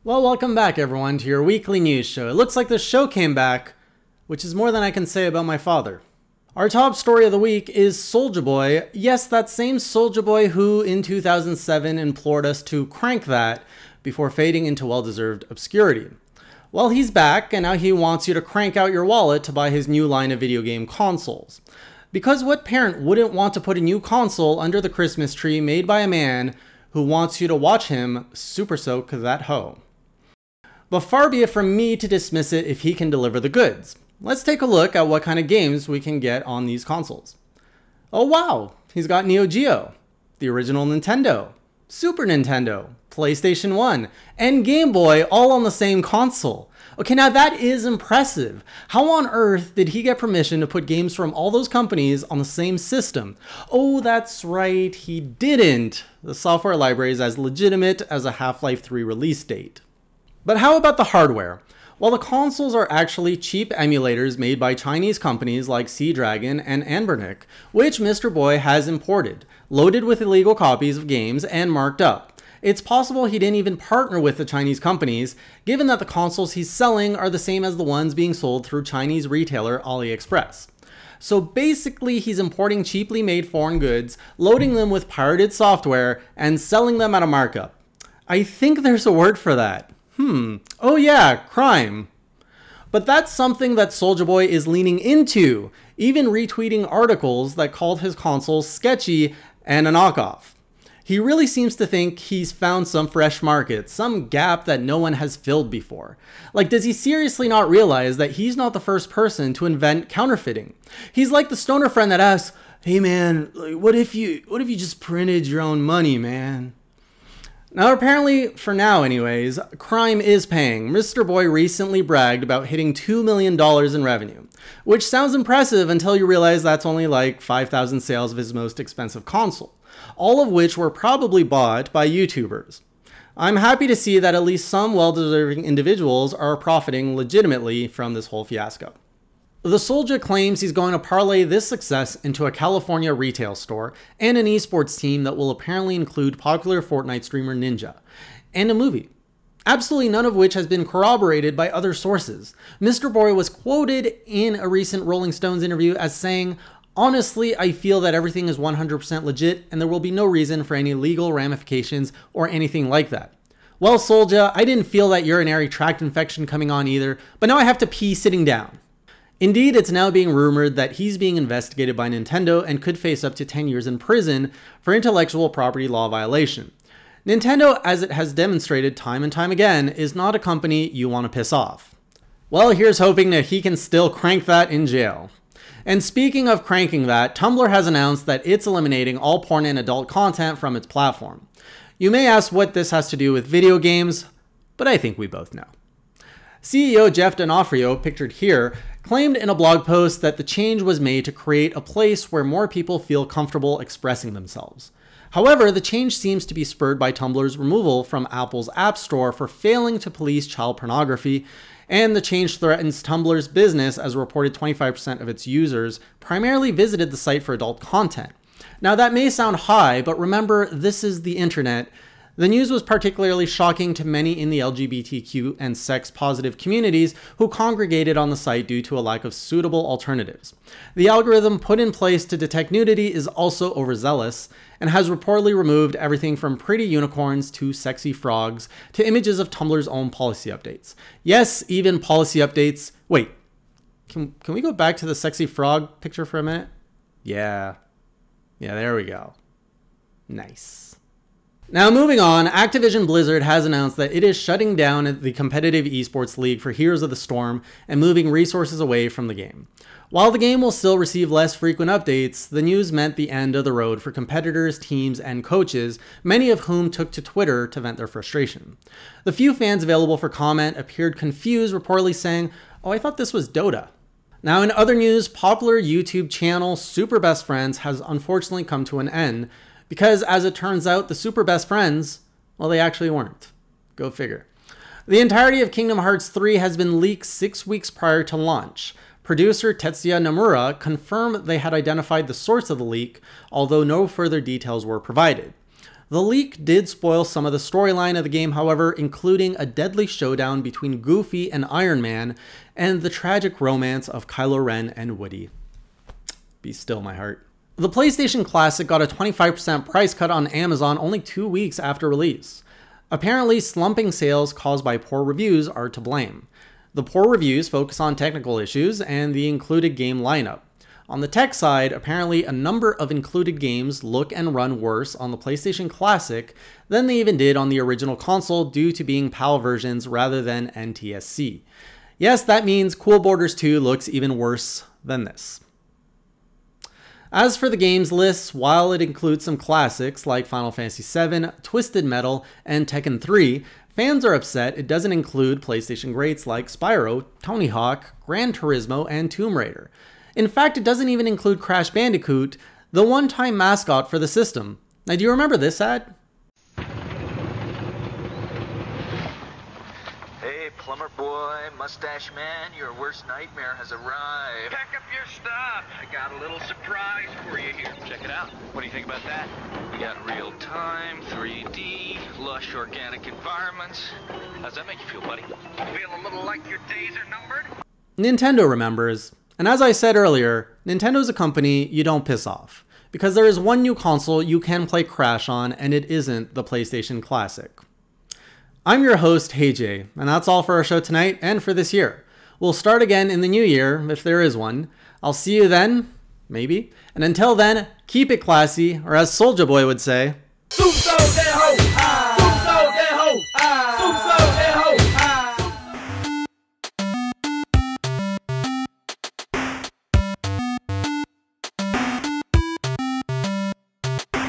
Well, welcome back everyone to your weekly news show. It looks like the show came back, which is more than I can say about my father. Our top story of the week is Soulja Boy. Yes, that same Soulja Boy who in 2007 implored us to crank that before fading into well-deserved obscurity. Well, he's back and now he wants you to crank out your wallet to buy his new line of video game consoles. Because what parent wouldn't want to put a new console under the Christmas tree made by a man who wants you to watch him super soak that hoe? But far be it from me to dismiss it if he can deliver the goods. Let's take a look at what kind of games we can get on these consoles. Oh wow, he's got Neo Geo, the original Nintendo, Super Nintendo, PlayStation 1, and Game Boy all on the same console. Okay, now that is impressive. How on earth did he get permission to put games from all those companies on the same system? Oh, that's right, he didn't. The software library is as legitimate as a Half-Life 3 release date. But how about the hardware? Well, the consoles are actually cheap emulators made by Chinese companies like Seadragon and Anbernic, which Mr. Boy has imported, loaded with illegal copies of games and marked up. It's possible he didn't even partner with the Chinese companies, given that the consoles he's selling are the same as the ones being sold through Chinese retailer AliExpress. So basically, he's importing cheaply made foreign goods, loading them with pirated software, and selling them at a markup. I think there's a word for that. Oh yeah, crime. But that's something that Soulja Boy is leaning into, even retweeting articles that called his consoles sketchy and a knockoff. He really seems to think he's found some fresh market, some gap that no one has filled before. Like, does he seriously not realize that he's not the first person to invent counterfeiting? He's like the stoner friend that asks, "Hey man, what if you just printed your own money, man?" Now apparently, for now anyways, crime is paying. Mr. Boy recently bragged about hitting $2 million in revenue, which sounds impressive until you realize that's only like 5,000 sales of his most expensive console, all of which were probably bought by YouTubers. I'm happy to see that at least some well-deserving individuals are profiting legitimately from this whole fiasco. The Soulja claims he's going to parlay this success into a California retail store and an esports team that will apparently include popular Fortnite streamer Ninja, and a movie. Absolutely none of which has been corroborated by other sources. Mr. Boy was quoted in a recent Rolling Stones interview as saying, "Honestly, I feel that everything is 100% legit and there will be no reason for any legal ramifications or anything like that." Well, Soulja, I didn't feel that urinary tract infection coming on either, but now I have to pee sitting down. Indeed, it's now being rumored that he's being investigated by Nintendo and could face up to 10 years in prison for intellectual property law violation. Nintendo, as it has demonstrated time and time again, is not a company you want to piss off. Well, here's hoping that he can still crank that in jail. And speaking of cranking that, Tumblr has announced that it's eliminating all porn and adult content from its platform. You may ask what this has to do with video games, but I think we both know. CEO Jeff D'Onofrio, pictured here, claimed in a blog post that the change was made to create a place where more people feel comfortable expressing themselves. However, the change seems to be spurred by Tumblr's removal from Apple's App Store for failing to police child pornography, and the change threatens Tumblr's business as reported 25% of its users primarily visited the site for adult content. Now that may sound high, but remember, this is the internet. The news was particularly shocking to many in the LGBTQ and sex-positive communities who congregated on the site due to a lack of suitable alternatives. The algorithm put in place to detect nudity is also overzealous and has reportedly removed everything from pretty unicorns to sexy frogs to images of Tumblr's own policy updates. Yes, even policy updates. Wait, can we go back to the sexy frog picture for a minute? Yeah, there we go. Nice. Now moving on, Activision Blizzard has announced that it is shutting down the competitive esports league for Heroes of the Storm and moving resources away from the game. While the game will still receive less frequent updates, the news meant the end of the road for competitors, teams, and coaches, many of whom took to Twitter to vent their frustration. The few fans available for comment appeared confused, reportedly saying, "Oh, I thought this was Dota." Now in other news, popular YouTube channel Super Best Friends has unfortunately come to an end, because as it turns out, the super best friends, well, they actually weren't. Go figure. The entirety of Kingdom Hearts 3 has been leaked 6 weeks prior to launch. Producer Tetsuya Nomura confirmed they had identified the source of the leak, although no further details were provided. The leak did spoil some of the storyline of the game, however, including a deadly showdown between Goofy and Iron Man, and the tragic romance of Kylo Ren and Woody. Be still, my heart. The PlayStation Classic got a 25% price cut on Amazon only 2 weeks after release. Apparently, slumping sales caused by poor reviews are to blame. The poor reviews focus on technical issues and the included game lineup. On the tech side, apparently a number of included games look and run worse on the PlayStation Classic than they even did on the original console due to being PAL versions rather than NTSC. Yes, that means Cool Borders 2 looks even worse than this. As for the games list, while it includes some classics like Final Fantasy VII, Twisted Metal, and Tekken 3, fans are upset it doesn't include PlayStation greats like Spyro, Tony Hawk, Gran Turismo, and Tomb Raider. In fact, it doesn't even include Crash Bandicoot, the one-time mascot for the system. Now, do you remember this ad? Hey, plumber boy, mustache man, your worst nightmare has arrived. Pack up your stuff. I got a little surprise for you here. Check it out. What do you think about that? We got real-time, 3D, lush organic environments. How's that make you feel, buddy? Feel a little like your days are numbered? Nintendo remembers. And as I said earlier, Nintendo's a company you don't piss off, because there is one new console you can play Crash on, and it isn't the PlayStation Classic. I'm your host, Hey Jay, and that's all for our show tonight and for this year. We'll start again in the new year, if there is one. I'll see you then, maybe. And until then, keep it classy, or as Soulja Boy would say, Soup so that ho, soup so that ho, soup so that ho.